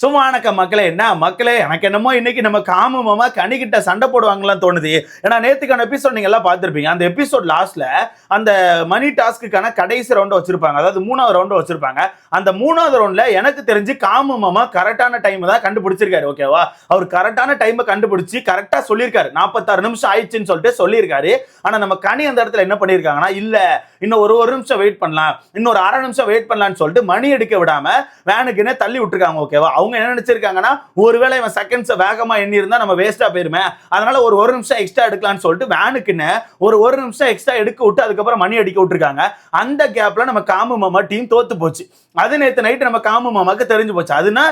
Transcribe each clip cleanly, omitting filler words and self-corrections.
சும்மா மக்களே என்ன மக்களே எனக்கு என்னமோ இன்னைக்கு நம்ம காமமா கனிக்கிட்ட சண்டை போடுவாங்களான்னு தோணுது. ஏன்னா நேத்துக்கான எபிசோட் நீங்க எல்லாம் பார்த்திருப்பீங்க. அந்த எபிசோட் லாஸ்ட்ல அந்த மணி டாஸ்க்குக்கான கடைசி ரவுண்ட் வச்சிருப்பாங்க. அதாவது 3வது ரவுண்ட் வச்சிருப்பாங்க. அந்த 3வது ரவுண்ட்ல எனக்கு தெரிஞ்சு காமமா கரெக்டான டைம் தான் கண்டுபிடிச்சிருக்காரு. ஓகேவா, அவர் கரெக்டான டைமை கண்டுபிடிச்சு கரெக்டா சொல்லியிருக்காரு. 46 நிமிஷம் ஆயிடுச்சுன்னு சொல்லிட்டு சொல்லியிருக்காரு. ஆனா நம்ம கனி அந்த இடத்துல என்ன பண்ணிருக்காங்கன்னா, இல்ல இன்னும் ஒரு நிமிஷம் வெயிட் பண்ணலாம், இன்னொரு அரை நிமிஷம் வெயிட் பண்ணலாம்னு சொல்லிட்டு மணி எடுக்க விடாம வேனுக்குன்னு தள்ளி விட்டுருக்காங்க. ஓகேவா, அவங்க என்ன நினைச்சிருக்காங்கன்னா, ஒருவேளை இவன் செகண்ட்ஸ் வேகமா எண்ணி இருந்தா நம்ம வேஸ்டா போயிருமே, அதனால ஒரு நிமிஷம் எக்ஸ்ட்ரா எடுக்கலாம்னு சொல்லிட்டு வேனுக்குன்னு ஒரு நிமிஷம் எக்ஸ்ட்ரா எடுக்க விட்டு அதுக்கப்புறம் மணி அடிக்க விட்டுருக்காங்க. அந்த கேப்ல நம்ம காமு மாமா டீம் தோத்து போச்சு. அது நேத்து நைட்டு நம்ம காமு மாமாக்கு தெரிஞ்சு போச்சு. அதுனா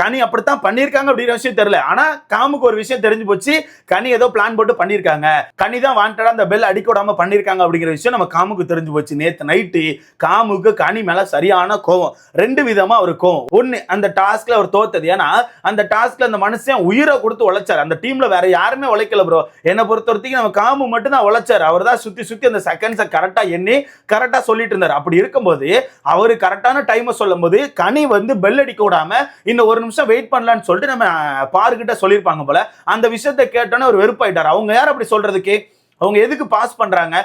கனி அப்படித்தான் பண்ணிருக்காங்க அப்படிங்கிற விஷயம் தெரியல. ஆனா காமுக்கு ஒரு விஷயம் தெரிஞ்சு போச்சு, கனி ஏதோ பிளான் போட்டு பண்ணிருக்காங்க, கனி தான் வாண்டடா அந்த பெல் அடிக்க விடாம பண்ணிருக்காங்க அப்படிங்கிற விஷயம் நம்ம காமுக்கு தெரிஞ்சு போச்சு. நேத்து நைட்டு காமுக்கு கனி மேல சரியான கோவம். ரெண்டு விதமா அவர் கோவம். ஒன்னு, அந்த டாஸ்க்ல அவர் தோத்தது. ஏன்னா அந்த டாஸ்க்ல அந்த மனுஷன் உயிரை கொடுத்து உழைச்சார். அந்த டீம்ல வேற யாருமே உழைக்கல ப்ரோ. என்ன பொறுத்த வரைக்கும் நம்ம காமு மட்டும் தான் உழைச்சார். அவர் தான் சுத்தி சுத்தி அந்த செகண்ட்ஸை கரெக்டா எண்ணி கரெக்டா சொல்லிட்டு இருந்தார். அப்படி இருக்கும்போது அவரு கரெக்டான டைமை சொல்லும் போது கனி வந்து பெல் அடிக்க விடாம இன்னும் ஒரு நிமிஷம் வெயிட் பண்ணலாம்னு சொல்லிட்டு நம்ம பாருகிட்ட சொல்லியிருப்பாங்க போல. அந்த விஷயத்தை கேட்டோன்னு அவர் வெறுப்பாயிட்டார். அவங்க யார் அப்படி சொல்றதுக்கு? அவங்க எதுக்கு பாஸ் பண்றாங்க?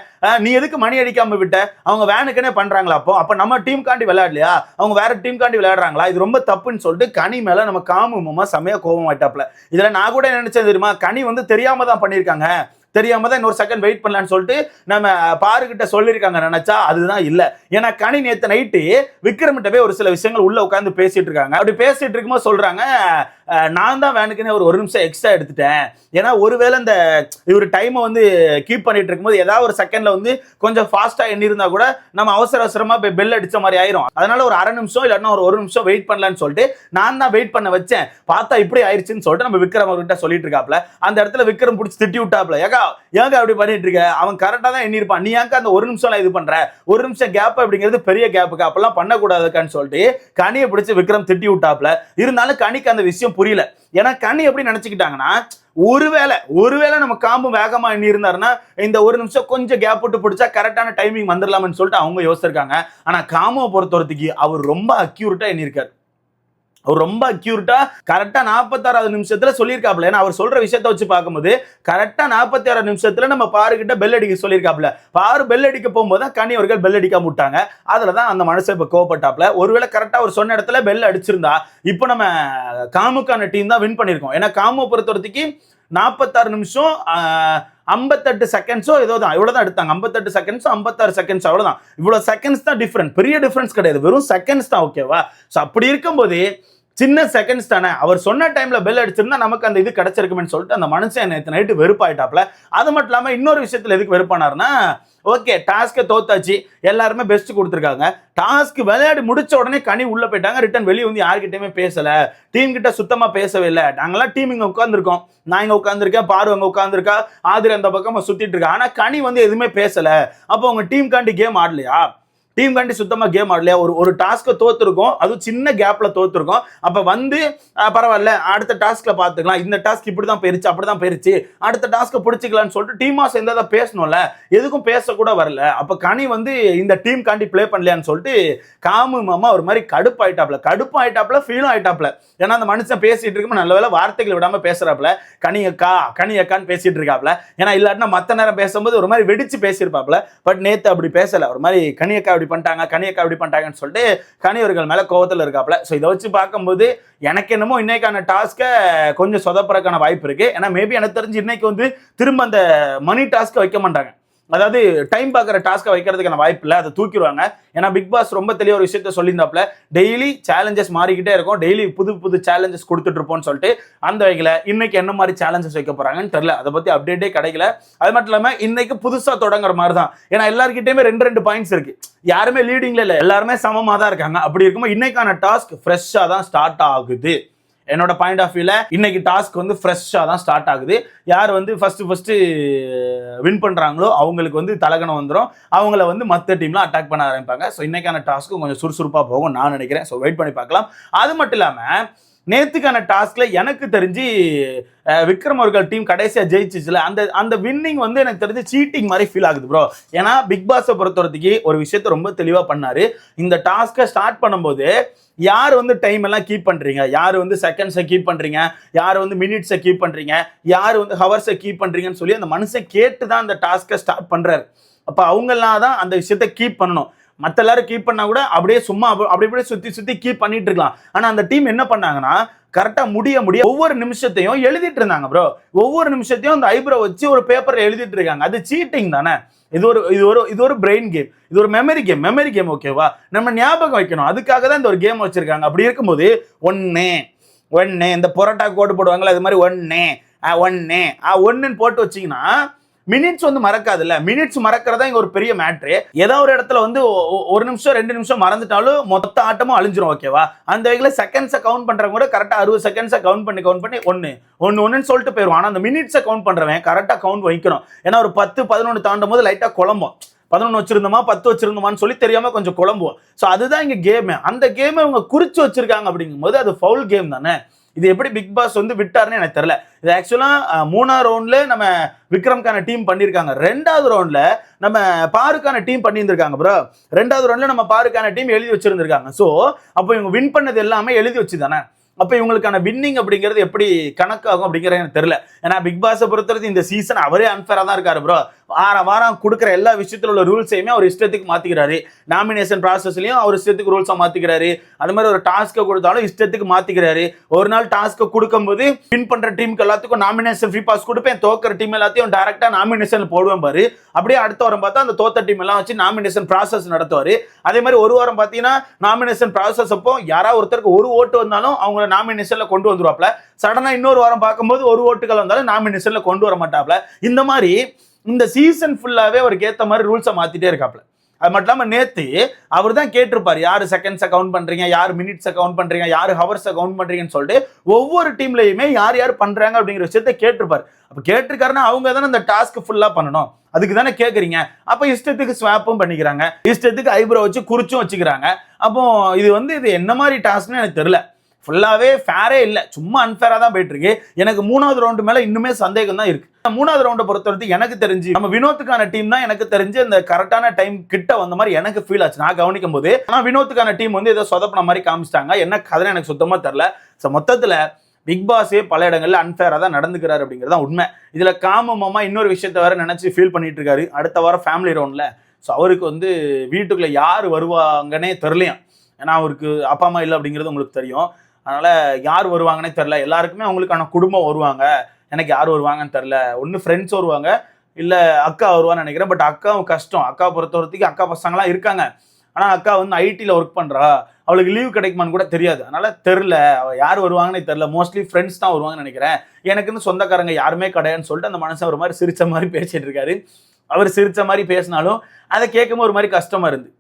நீ எதுக்கு மணி அடிக்காம விட்ட? அவங்க வேனுக்குனே பண்றாங்களா? அப்ப நம்ம டீம் காண்டி விளையாடலையா? அவங்க வேற டீம் காண்டி விளையாடுறாங்களா? இது ரொம்ப தப்புன்னு சொல்லிட்டு கனி மேல நம்ம காமு மாமா செமையா கோபம் ஆயிட்டாப்ல. இதுல நான் கூட நினைச்சேன் தெரியுமா, கனி வந்து தெரியாம தான் பண்ணிருக்காங்க, தெரியாம தான் இன்னொரு செகண்ட் வெயிட் பண்ணலான்னு சொல்லிட்டு நம்ம பாருகிட்ட சொல்லியிருக்காங்க நினைச்சா அதுதான் இல்ல. ஏன்னா கனி நேத்து நைட்டு விக்ரமிட்ட போய் ஒரு சில விஷயங்கள் உள்ள உட்காந்து பேசிட்டு இருக்காங்க. அப்படி பேசிட்டு இருக்கும்போது சொல்றாங்க, நான் தான் வேனுக்குன்னு ஒரு நிமிஷம் எக்ஸ்ட்ரா எடுத்துட்டேன். ஏன்னா ஒருவேளை இந்த இவர் டைமை வந்து கீப் பண்ணிட்டு இருக்கும்போது ஏதாவது ஒரு செகண்ட்ல வந்து கொஞ்சம் ஃபாஸ்டா எண்ணி இருந்தா கூட நம்ம அவசரமா போய் பெல் அடிச்ச மாதிரி ஆயிரும். அதனால ஒரு அரை நிமிஷம் இல்லைன்னா ஒரு நிமிஷம் வெயிட் பண்ணலான்னு சொல்லிட்டு நான் தான் வெயிட் பண்ண வச்சேன். பார்த்தா இப்படி ஆயிடுச்சுன்னு சொல்லிட்டு நம்ம விக்ரம் அவர்கிட்ட சொல்லிட்டு இருக்காப்ல. அந்த இடத்துல விக்ரம் பிடிச்சி திட்டி விட்டாப்ல, ஏங்க அப்படி பண்ணிட்டு இருக்க, அவன் கரெக்டா தான் எண்ணிருப்பான், நீ ஏங்க அந்த ஒரு நிமிஷம் இது பண்ற, ஒரு நிமிஷம் கேப் அப்படிங்கிறது பெரிய கேப்புக்கு, அப்பெல்லாம் பண்ணக்கூடாதுக்கான்னு சொல்லிட்டு கனியை பிடிச்சி விக்ரம் திட்டி விட்டாப்ல. இருந்தாலும் கனிக்கு அந்த விஷயம் புரியல. ஏன்னா கனி எப்படி நினைச்சுக்கிட்டாங்கன்னா, ஒருவேளை நம்ம காம்பு வேகமா எண்ணி இருந்தாருன்னா இந்த ஒரு நிமிஷம் கொஞ்சம் கேப் விட்டு பிடிச்சா கரெக்டான டைமிங் வந்துடலாம்னு சொல்லிட்டு அவங்க யோசிச்சிருக்காங்க. ஆனா காமுவை பொறுத்தவரைக்கு அவர் ரொம்ப அக்யூரேட்டா எண்ணிருக்காரு. அவர் ரொம்ப அக்யூரேட்டா கரெக்டா 46வது நிமிஷத்துல சொல்லியிருக்காப்ல. ஏன்னா அவர் சொல்ற விஷயத்த வச்சு பார்க்கும்போது கரெக்டா 46 நிமிஷத்துல நம்ம பாருகிட்ட பெல் அடிக்க சொல்லியிருக்காப்ல. பாரு பெல் அடிக்க போகும்போது தான் கனி அவர்கள் பெல் அடிக்காம விட்டாங்க. அதுலதான் அந்த மனுஷன் இப்ப கோவப்பட்டாப்ல. ஒருவேளை கரெக்டா அவர் சொன்ன இடத்துல பெல் அடிச்சிருந்தா இப்போ நம்ம காமுக்கான டீம் தான் வின் பண்ணிருக்கோம். ஏன்னா காமு பொறுத்தவரைக்கும் 46 நிமிஷம் 58 செகண்ட்ஸோ ஏதோ தான், இவ்வளவுதான் எடுத்தாங்க. 58 செகண்ட்ஸோ 56 செகண்ட்ஸ், அவ்வளவுதான். இவ்வளவு செகண்ட்ஸ் தான் டிஃபரன்ஸ், பெரிய டிஃபரன்ஸ் கிடையாது, வெறும் செகண்ட்ஸ் தான். ஓகேவா, சோ அப்படி இருக்கும்போது சின்ன செகண்ட்ஸ் தானே, அவர் சொன்ன டைம்ல பெல் அடிச்சிருந்தா நமக்கு அந்த இது கிடைச்சிருக்குன்னு சொல்லிட்டு அந்த மனுஷன் நேற்று நைட்டு வெறுப்பாயிட்டாப்ல. அது மட்டும் இல்லாம இன்னொரு விஷயத்துல எதுக்கு வெறுப்பானார்னா, ஓகே டாஸ்க்கை தோத்தாச்சு, எல்லாருமே பெஸ்ட் கொடுத்துருக்காங்க, டாஸ்க் விளையாடி முடிச்ச உடனே கனி உள்ள போயிட்டாங்க, ரிட்டன் வெளியே வந்து யார்கிட்டயுமே பேசல, டீம் கிட்ட சுத்தமா பேசவே இல்லை. நாங்களாம் டீம் இங்க உட்காந்துருக்கோம், நான் இங்க உட்காந்துருக்கேன், பாரு அங்க உட்காந்துருக்கா, ஆதிரி அந்த பக்கம் சுத்திட்டு இருக்கா. ஆனா கனி வந்து எதுவுமே பேசல. அப்போ உங்க டீம் காண்டி கேம் ஆடலையா? டீம் காண்டி சுத்தமா கேம் ஆடலையா? ஒரு டாஸ்க்கை தோத்துருக்கோம், அதுவும் சின்ன கேப்ல தோத்துருக்கோம். அப்ப வந்து பரவாயில்ல, அடுத்த டாஸ்க்ல பாத்துக்கலாம், இந்த டாஸ்க் இப்படிதான் போயிருச்சு அப்படிதான் போயிருச்சு, அடுத்த டாஸ்க்கை பிடிச்சிக்கலாம்னு சொல்லிட்டு டீமா சேர்ந்தா பேசணும்ல, எதுக்கும் பேசக்கூட வரல. அப்ப கனி வந்து இந்த டீம் காண்டி பிளே பண்ணலையான்னு சொல்லிட்டு காமு மாமா ஒரு மாதிரி கடுப்பாயிட்டாப்ல ஃபீலும் ஆயிட்டாப்ல. ஏன்னா அந்த மனுஷன் பேசிட்டு இருக்கும், நல்ல வேலை வார்த்தைகள் விடாம பேசுறாப்ல, கனி அக்கான்னு பேசிட்டு இருக்காப்ல. ஏன்னா இல்லாட்டினா மத்த நேரம் பேசும்போது ஒரு மாதிரி வெடிச்சு பேசியிருப்பாப்ல. பட் நேத்து அப்படி பேசல, ஒரு மாதிரி கனி அக்கா அப்படி பண்ணிட்டாங்கன்னு சொல்லிட்டு கனி அவர்கள் மேல கோவத்துல இருக்காப்ல. சோ இதை வச்சு பார்க்கும்போது எனக்கு என்னமோ இன்னைக்கான டாஸ்க்கை கொஞ்சம் சொதப்புறதுக்கான வாய்ப்பு இருக்கு. ஏன்னா மேபி எனக்கு தெரிஞ்சு இன்னைக்கு வந்து திரும்ப அந்த மணி டாஸ்க்கை வைக்க மாட்டாங்க, அதாவது டைம் பார்க்குற டாஸ்க்கை வைக்கிறதுக்கான வாய்ப்பு இல்லை, அதை தூக்கிடுவாங்க. ஏன்னா பிக் பாஸ் ரொம்ப தெளிவாக ஒரு விஷயத்த சொல்லியிருந்தாப்ல, டெய்லி சேலஞ்சஸ் மாறிக்கிட்டே இருக்கும், டெய்லி புது சேலஞ்சஸ் கொடுத்துட்டு இருப்போம்னு சொல்லிட்டு. அந்த வகையில் இன்னைக்கு என்ன மாதிரி சேலஞ்சஸ் வைக்க போறாங்கன்னு தெரியல, அதை பத்தி அப்டேட்டே கிடைக்கல. அது மட்டும் இல்லாமல் இன்னைக்கு புதுசாக தொடங்குற மாதிரி தான். ஏன்னா எல்லாருக்கிட்டையுமே ரெண்டு பாயிண்ட்ஸ் இருக்கு, யாருமே லீடிங்ல இல்லை, எல்லாருமே சமமாக தான் இருக்காங்க. அப்படி இருக்கும்போது இன்னைக்கான டாஸ்க் ஃப்ரெஷ்ஷாக தான் ஸ்டார்ட் ஆகுது. என்னோட பாயிண்ட் ஆஃப் வியூல இன்னைக்கு டாஸ்க் வந்து ஃப்ரெஷ்ஷாக தான் ஸ்டார்ட் ஆகுது. யார் வந்து ஃபர்ஸ்ட் வின் பண்றாங்களோ அவங்களுக்கு வந்து தலகணம் வந்துடும், அவங்கள வந்து மற்ற டீம்ல அட்டாக் பண்ண ஆரம்பிப்பாங்க. ஸோ இன்னைக்கான டாஸ்க்கு கொஞ்சம் சுறுசுறுப்பாக போகும் நான் நினைக்கிறேன். ஸோ வெயிட் பண்ணி பார்க்கலாம். அது மட்டும் இல்லாமல் நேத்துக்கான டாஸ்க்ல எனக்கு தெரிஞ்சு விக்ரம் அவர்கள் டீம் கடைசியா ஜெயிச்சிச்சுல, அந்த அந்த வின்னிங் வந்து எனக்கு தெரிஞ்சு சீட்டிங் மாதிரி ஃபீல் ஆகுது ப்ரோ. ஏன்னா பிக் பாஸை பொறுத்தவரைக்கும் ஒரு விஷயத்த ரொம்ப தெளிவா பண்ணாரு. இந்த டாஸ்கை ஸ்டார்ட் பண்ணும்போது யார் வந்து டைம் எல்லாம் கீப் பண்றீங்க, யார் வந்து செகண்ட்ஸை கீப் பண்றீங்க, யார் வந்து மினிட்ஸை கீப் பண்றீங்க, யார் வந்து ஹவர்ஸை கீப் பண்றீங்கன்னு சொல்லி அந்த மனுஷன் கேட்டு தான் அந்த டாஸ்கை ஸ்டார்ட் பண்றாரு. அப்ப அவங்கெல்லாம் தான் அந்த விஷயத்தை கீப் பண்ணணும். மற்ற எல்லாரும் கீப் பண்ணா கூட அப்படியே சும்மா அப்படி இப்படியே சுத்தி சுத்தி கீப் பண்ணிட்டு இருக்கலாம். ஆனா அந்த டீம் என்ன பண்ணாங்கன்னா கரெக்டா முடிய ஒவ்வொரு நிமிஷத்தையும் எழுதிட்டு இருந்தாங்க ப்ரோ. ஒவ்வொரு நிமிஷத்தையும் அந்த ஐப்ரோ வச்சு ஒரு பேப்பர்ல எழுதிட்டு இருக்காங்க. அது சீட்டிங் தானே. இது ஒரு பிரெயின் கேம், இது ஒரு மெமரி கேம் ஓகேவா. நம்ம ஞாபகம் வைக்கணும், அதுக்காக தான் இந்த ஒரு கேம் வச்சிருக்காங்க. அப்படி இருக்கும்போது ஒன்னு இந்த பொரோட்டா கோடு போடுவாங்கல்ல, அது மாதிரி ஒன்னு போட்டு வச்சீங்கன்னா மினிட்ஸ் வந்து மறக்காதுல்ல. மினிட்ஸ் மறக்கிறதா இங்க ஒரு பெரிய மேட்ரு. ஏதோ ஒரு இடத்துல வந்து ஒரு நிமிஷம் 2 நிமிஷம் மறந்துட்டாலும் மொத்த ஆட்டமும் அழிஞ்சிரும் ஓகேவா. அந்த வகையில செகண்ட்ஸை கவுண்ட் பண்றவங்க கூட கரெக்டா 60 செகண்ட்ஸை கவுண்ட் பண்ணி ஒன்னு சொல்லிட்டு போயிடும். ஆனா அந்த மினிட்ஸை கவுண்ட் பண்றவன் கரெக்டா கவுண்ட் வைக்கணும். ஏன்னா ஒரு 10 11 தாண்டும் போது லைட்டா குழம்பும். 11 வச்சிருந்தோமா 10 வச்சிருந்தோமான்னு சொல்லி தெரியாம கொஞ்சம் குழம்புவோம். ஸோ அதுதான் இங்க கேம். அந்த கேமை இவங்க குறிச்சு வச்சிருக்காங்க. அப்படிங்கும் போது அது ஃபவுல் கேம் தானே. இது எப்படி பிக் பாஸ் வந்து விட்டாருன்னு எனக்கு தெரியல. இது ஆக்சுவலா 3ஆவது ரவுண்ட்ல நம்ம விக்ரம்கான டீம் பண்ணியிருக்காங்க. 2வது ரவுண்ட்ல நம்ம பாருக்கான டீம் பண்ணியிருந்திருக்காங்க ப்ரோ. 2வது ரவுண்ட்ல நம்ம பாருக்கான டீம் எழுதி வச்சிருந்திருக்காங்க. ஸோ அப்போ இவங்க வின் பண்ணது எல்லாமே எழுதி வச்சு தானே. அப்ப இவங்களுக்கான வின்னிங் அப்படிங்கிறது எப்படி கணக்காகும் அப்படிங்கிறது எனக்கு தெரியல. ஏன்னா பிக் பாஸை பொறுத்தவரைக்கும் இந்த சீசன் அவரே அன்ஃபேரா தான் இருக்காரு ப்ரோ. வாரம் கொடுக்குற எல்லா விஷயத்துல உள்ள ரூல்ஸையுமே அவர் இஷ்டத்துக்கு மாத்திக்கிறாரு. நாமினேஷன் ப்ராசஸ்லயும் அவர் இஷ்டத்துக்கு ரூல்ஸை மாத்திக்கிறாரு. அது மாதிரி ஒரு டாஸ்க்கை கொடுத்தாலும் இஷ்டத்துக்கு மாத்திக்கிறாரு. ஒரு நாள் டாஸ்க்கை கொடுக்கும்போது வின் பண்ற டீமுக்கு எல்லாத்துக்கும் நாமினேஷன் ஃப்ரீ பாஸ் கொடுப்பேன், தோக்கிற டீம் எல்லாத்தையும் டைரக்டா நாமினேஷன் போடுவேன் பாரு. அப்படியே அடுத்த வாரம் பார்த்தா அந்த தோத்த டீம் எல்லாம் வச்சு நாமினேஷன் ப்ராசஸ் நடத்துவாரு. அதே மாதிரி ஒரு வாரம் பார்த்தீங்கன்னா நாமினேஷன் ப்ராசஸ் அப்போ யாராவது ஒருத்தருக்கு ஒரு ஓட்டு வந்தாலும் அவங்க நாமினேஷன்ல கொண்டு வந்துருவாப்ல. சடனா இன்னொரு வாரம் பார்க்கும்போது ஒரு ஓட்டுகள் வந்தாலும் நாமினேஷன்ல கொண்டு வர மாட்டாப்ல. இந்த மாதிரி இந்த சீசன் ஃபுல்லாவே அவருக்கு ஏத்த மாதிரி ரூல்ஸை மாத்திட்டே இருக்காப்ல. அது மட்டும் இல்லாம நேத்து அவர் தான் கேட்டிருப்பாரு, யாரு செகண்ட்ஸை கவுண்ட் பண்றீங்க, யார் மினிட்ஸை கவுண்ட் பண்றீங்க, யாரு ஹவர்ஸை கவுண்ட் பண்றீங்கன்னு சொல்லிட்டு ஒவ்வொரு டீம்லயுமே யார் யார் பண்றாங்க அப்படிங்கிற விஷயத்த கேட்டிருப்பாரு. அப்ப கேட்டிருக்காருன்னா அவங்க தானே அந்த டாஸ்க் ஃபுல்லா பண்ணணும். அதுக்கு தானே கேட்குறீங்க. அப்போ இஷ்டத்துக்கு ஸ்வாப்பும் பண்ணிக்கிறாங்க, இஷ்டத்துக்கு ஐப்ரோ வச்சு குறிச்சும் வச்சுக்கிறாங்க. அப்போ இது என்ன மாதிரி டாஸ்க்னு எனக்கு தெரியல. ஃபுல்லாவே ஃபேரே இல்லை, சும்மா அன்ஃபேரா தான் போயிட்டு இருக்கு. எனக்கு 3வது ரவுண்டு மேல இன்னுமே சந்தேகம் தான் இருக்கு. 3வது ரவுண்டை பொறுத்தவரைக்கும் எனக்கு தெரிஞ்சு நம்ம வினோத்துக்கான டீம் தான் எனக்கு தெரிஞ்சு அந்த கரெக்டான டைம் கிட்ட வந்த மாதிரி எனக்கு ஃபீல் ஆச்சு நான் கவனிக்கும் போது. ஆனா வினோத்துக்கான டீம் வந்து ஏதோ சொதப்பின மாதிரி காமிச்சிட்டாங்க. என்ன கதை எனக்கு சுத்தமா தெரியல. ஸோ மொத்தத்துல பிக் பாஸே பல இடங்கள்ல அன்ஃபேரா தான் நடந்துக்கிறாரு அப்படிங்கிறது தான் உண்மை. இதுல காமு மாமா இன்னொரு விஷயத்த வேற நினைச்சு ஃபீல் பண்ணிட்டு இருக்காரு. அடுத்த வாரம் ஃபேமிலி ரவுண்ட்ல ஸோ அவருக்கு வந்து வீட்டுக்குள்ள யார் வருவாங்கன்னே தெரியலையும். ஏன்னா அவருக்கு அப்பா அம்மா இல்லை அப்படிங்கிறது உங்களுக்கு தெரியும். அதனால யார் வருவாங்கன்னே தெரில. எல்லாருக்குமே அவங்களுக்கான குடும்பம் வருவாங்க. எனக்கு யார் வருவாங்கன்னு தெரில. ஒன்று ஃப்ரெண்ட்ஸ் வருவாங்க, இல்லை அக்கா வருவான்னு நினைக்கிறேன். பட் அக்காவும் கஷ்டம். அக்கா பொறுத்தவரைக்கும் அக்கா பசங்களாம் இருக்காங்க. ஆனால் அக்கா வந்து ஐடியில் ஒர்க் பண்ணுறா, அவளுக்கு லீவ் கிடைக்குமான்னு கூட தெரியாது. அதனால தெரில அவள் யார் வருவாங்கன்னே தெரில. மோஸ்ட்லி ஃப்ரெண்ட்ஸ் தான் வருவாங்கன்னு நினைக்கிறேன். எனக்குன்னு சொந்தக்காரங்க யாருமே கிடையாதுன்னு சொல்லிட்டு அந்த மனுஷன் ஒரு மாதிரி சிரிச்ச மாதிரி பேசிட்டு இருக்காரு. அவர் சிரிச்ச மாதிரி பேசினாலும் அதை கேட்கும்போது ஒரு மாதிரி கஷ்டமா இருந்து.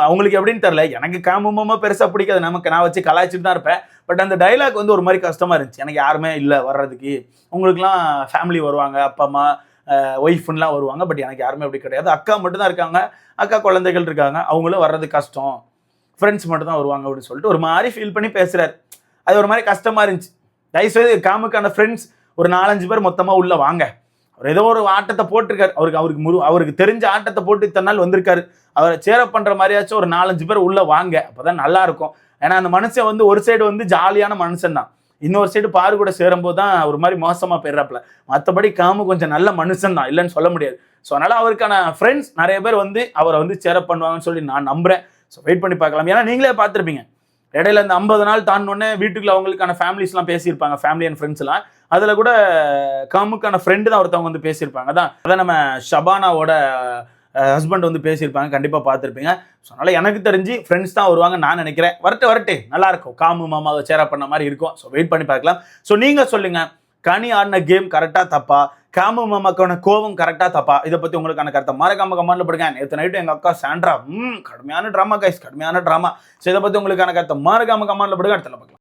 அவங்களுக்கு எப்படின்னு தெரியல. எனக்கு காமமா பெருசா பிடிக்காது. நமக்கு நான் வச்சு கலாய்ச்சிட்டு தான் இருப்பேன். பட் அந்த டைலாக் வந்து ஒரு மாதிரி கஷ்டமா இருந்துச்சு. எனக்கு யாருமே இல்லை வர்றதுக்கு, உங்களுக்குலாம் ஃபேமிலி வருவாங்க, அப்பா அம்மா ஒய்ஃப்லாம் வருவாங்க, பட் எனக்கு யாருமே அப்படி கிடையாது. அக்கா மட்டும்தான் இருக்காங்க, அக்கா குழந்தைகள் இருக்காங்க, அவங்களும் வர்றது கஷ்டம், ஃப்ரெண்ட்ஸ் மட்டும் தான் வருவாங்க அப்படின்னு சொல்லிட்டு ஒரு மாதிரி ஃபீல் பண்ணி பேசுறாரு. அது ஒரு மாதிரி கஷ்டமா இருந்துச்சு. தயவுசெய்து காமுக்கான ஃப்ரெண்ட்ஸ் ஒரு 4-5 பேர் மொத்தமா உள்ள வாங்க. அவர் ஏதோ ஒரு ஆட்டத்தை போட்டிருக்காரு. அவருக்கு தெரிஞ்ச ஆட்டத்தை போட்டு இத்தனை நாள் வந்திருக்காரு. அவரை சேரப் பண்ற மாதிரியாச்சும் ஒரு 4-5 பேர் உள்ள வாங்க, அப்பதான் நல்லா இருக்கும். ஏன்னா அந்த மனுஷன் வந்து ஒரு சைடு வந்து ஜாலியான மனுஷன் தான், இன்னொரு சைடு பாரு கூட சேரும்போது தான் ஒரு மாதிரி மோசமா போயிடுறாப்புல. மற்றபடி காமு கொஞ்சம் நல்ல மனுஷன் தான், இல்லைன்னு சொல்ல முடியாது. ஸோ அதனால அவருக்கான ஃப்ரெண்ட்ஸ் நிறைய பேர் வந்து அவரை வந்து சேரப் பண்ணுவாங்கன்னு சொல்லி நான் நம்புறேன். ஸோ வெயிட் பண்ணி பார்க்கலாம். ஏன்னா நீங்களே பார்த்துருப்பீங்க, இடையில இந்த 50 நாள் தாண்டோடனே வீட்டுக்குள்ள அவங்களுக்கான ஃபேமிலிஸ்லாம் பேசியிருப்பாங்க, ஃபேமிலி அண்ட் ஃப்ரெண்ட்ஸ்லாம். அதில் கூட காமுக்கான ஃப்ரெண்டு தான் ஒருத்தவங்க வந்து பேசியிருப்பாங்க. அதான் நம்ம ஷபானாவோட ஹஸ்பண்ட் வந்து பேசியிருப்பாங்க, கண்டிப்பாக பார்த்துருப்பீங்க. ஸோ அதனால் எனக்கு தெரிஞ்சு ஃப்ரெண்ட்ஸ் தான் வருவாங்க நான் நினைக்கிறேன். வரட்டு நல்லா இருக்கும், காமு மாமாவை சேரா பண்ண மாதிரி இருக்கும். ஸோ வெயிட் பண்ணி பார்க்கலாம். ஸோ நீங்கள் சொல்லுங்கள், கனி ஆடின கேம் கரெக்டாக தப்பா, காமு மாமாக்கான கோவம் கரெக்டாக தப்பா, இதை பற்றி உங்களுக்கான கருத்தை மறக்காம கமெண்ட்ல போடுங்க. நேற்று நைட்டு எங்கள் அக்கா சாண்ட்ரா கடுமையான ட்ராமா கைஸ், கடுமையான ட்ராமா. ஸோ இதை பற்றி உங்களுக்கான கருத்தை மறக்காம கமெண்ட்ல போடுங்க. அடுத்த பார்க்கலாம்.